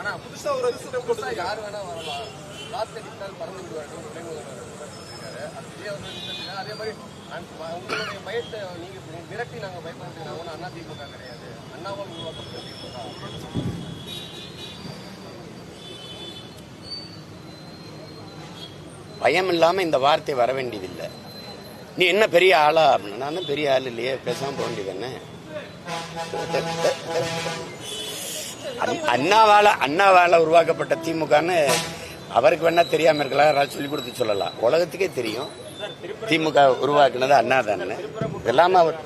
ஆனா புதுசா ஒரு அதிசயம் போட்டு யாரு வேணா வரலாம், காத்தடித்தால் பறந்து விடுவார்கள் துணை முதல்வர் இருக்காரு. அதே மாதிரி உங்களுடைய பயத்தை நீங்க விரட்டி நாங்க பயப்படுறது நாங்க ஒன்றும் அண்ணா திமுக கிடையாது, அண்ணாவால் உருவாக்கப்பட்ட திமுக. பயம் இல்லாம இந்த வார்த்தை வர வேண்டியதில்லை. நீ என்ன பெரிய ஆளா அப்படின்னு, நான் பெரிய ஆள் இல்லையே, பேசாம போக வேண்டியது என்ன? அண்ணாவால உருவாக்கப்பட்ட திமுகன்னு அவருக்கு வேணா தெரியாம இருக்கலாம், யாராவது சொல்லி கொடுத்து சொல்லலாம். உலகத்துக்கே தெரியும் திமுக உருவாக்குனது அண்ணா தானே. இதெல்லாம அவர்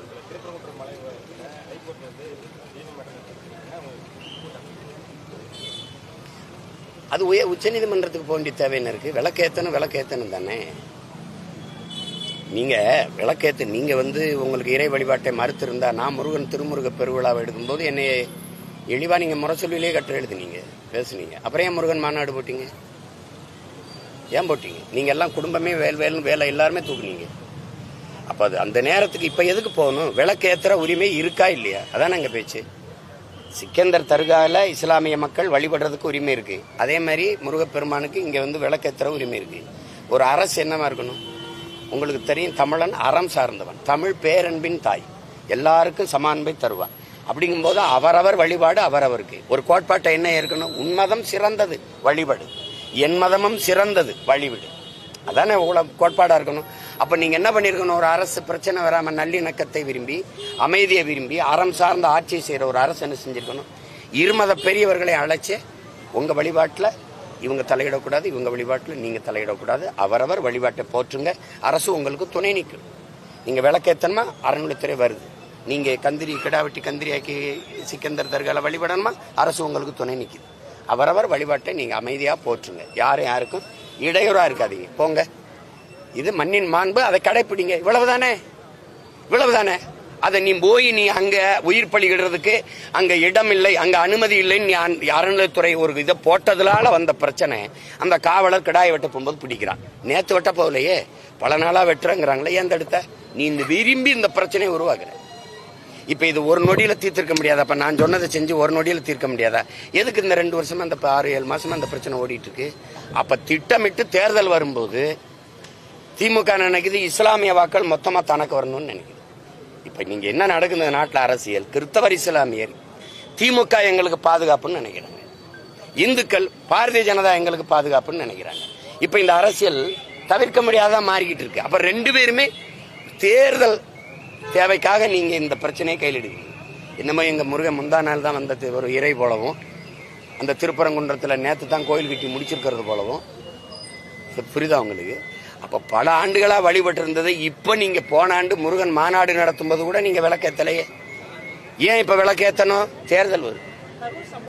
அது உச்ச நீதிமன்றத்துக்கு போக வேண்டிய தேவைன்னு இருக்கு. விளக்கேத்தனும் தானே. நீங்க விளக்கேத்து, நீங்க உங்களுக்கு இறை வழிபாட்டை மறுத்து இருந்தா, நான் முருகன் திருமுருக பெருவிழாவை எடுக்கும்போது என்னை எளிவா நீங்க முரசொல்லியிலே கட்டுரை எழுதுனீங்க, பேசுனீங்க. அப்புறம் ஏன் முருகன் மாநாடு போட்டீங்க? ஏன் போட்டீங்க? நீங்க எல்லாம் குடும்பமே வேலை எல்லாருமே தூக்குனீங்க. அப்ப அது அந்த நேரத்துக்கு இப்ப எதுக்கு போகணும்? விளக்கேத்துற உரிமை இருக்கா இல்லையா? அதான் எங்க பேச்சு. சிக்கந்தர் தர்கால இஸ்லாமிய மக்கள் வழிபடுறதுக்கு உரிமை இருக்கு. அதே மாதிரி முருகப்பெருமானுக்கு இங்க விளக்கேத்துற உரிமை இருக்கு. ஒரு அரசு என்னவா இருக்கணும்? உங்களுக்கு தெரியும், தமிழன் அறம் சார்ந்தவன், தமிழ் பேரன்பின் தாய், எல்லாருக்கும் சமான்பை தருவான். அப்படிங்கும்போது அவரவர் வழிபாடு அவரவருக்கு. ஒரு கோட்பாட்டை என்ன இருக்கணும்? உன்மதம் சிறந்தது வழிபாடு, என் மதமும் சிறந்தது வழிவிடு. அதானே கோட்பாடா இருக்கணும். அப்ப நீங்க என்ன பண்ணிருக்கணும்? ஒரு அரசு பிரச்சனை வராம நல்லிணக்கத்தை விரும்பி, அமைதியை விரும்பி, அறம் சார்ந்த ஆட்சி செய்யற ஒரு அரசு என்ன செஞ்சிருக்கணும்? இருமத பெரியவர்களை அழைச்சு, உங்க வழிபாட்டுல இவங்க தலையிடக்கூடாது, இவங்க வழிபாட்டில் நீங்க தலையிடக்கூடாது, அவரவர் வழிபாட்டை போற்றுங்க, அரசு உங்களுக்கு துணை நிற்கும். நீங்க விளக்கேத்தனமா அறநிலைத்துறை வருது, நீங்க கந்திரி கிடாவட்டி கந்திரியாக்கி சிக்கந்தர் தர்கால வழிபடணுமா, அரசு உங்களுக்கு துணை நிற்குது. அவரவர் வழிபாட்டை நீங்க அமைதியா போற்றுங்க, யாருக்கும் இடையூறா இருக்காதீங்க, போங்க. இது மண்ணின் மாண்பு, அதை கடைப்பிடிங்க. இவ்வளவுதானே. அதை நீ போய் நீ அங்க உயிர் பலியிடுறதுக்கு அங்க இடம் இல்லை, அங்க அனுமதி இல்லைன்னு அறநிலைத்துறை ஒரு இதை போட்டதுனால வந்த பிரச்சனை. அந்த காவலர் கிடாயை வெட்ட போகும்போது பிடிக்கிறான். நேத்து வெட்ட போகலையே, பல நாளா வெட்டுறங்கிறாங்களே, ஏன் தடுத்த? நீ விரும்பி இந்த பிரச்சனையை உருவாக்குற. இப்ப இது ஒரு நொடியில தீர்த்திருக்க முடியாதா? அப்ப நான் சொன்னதை செஞ்சு ஒரு நொடியில தீர்க்க முடியாதா? எதுக்கு இந்த 2 வருஷமா, அந்த 6-7 மாசமா அந்த பிரச்சனை ஓடிட்டு இருக்கு? அப்ப திட்டமிட்டு தேர்தல் வரும்போது திமுக நினைக்குது இஸ்லாமிய வாக்கள் மொத்தமா தனக்கு வரணும்னு நினைக்குது. இப்ப நீங்க என்ன நடக்குது நாட்டுல? அரசியல் கிறிஸ்தவர் இஸ்லாமியர் திமுக எங்களுக்கு பாதுகாப்புன்னு நினைக்கிறாங்க, இந்துக்கள் பாரதிய ஜனதா எங்களுக்கு பாதுகாப்புன்னு நினைக்கிறாங்க. இப்ப இந்த அரசியல் தவிர்க்க முடியாதா மாறிக்கிட்டு இருக்கு. அப்ப 2 பேருமே தேர்தல் தேவைக்காக நீங்க இந்த பிரச்சனையை கையில் எடுக்கீங்க. என்னமோ எங்க முருகன் முந்தா நாள் தான் வந்த ஒரு இறை போலவும், அந்த திருப்பரங்குன்றத்துல நேத்து தான் கோயில் கட்டி முடிச்சிருக்கிறது போலவும் புரியுதா உங்களுக்கு? அப்ப பல ஆண்டுகளா வழிபட்டு இருந்தது இப்ப நீங்க போன ஆண்டு முருகன் மாநாடு நடத்தும் போது கூட நீங்க விளக்கேத்தலையே. ஏன் இப்ப விளக்கேத்தணும்? தேர்தல் வரும்.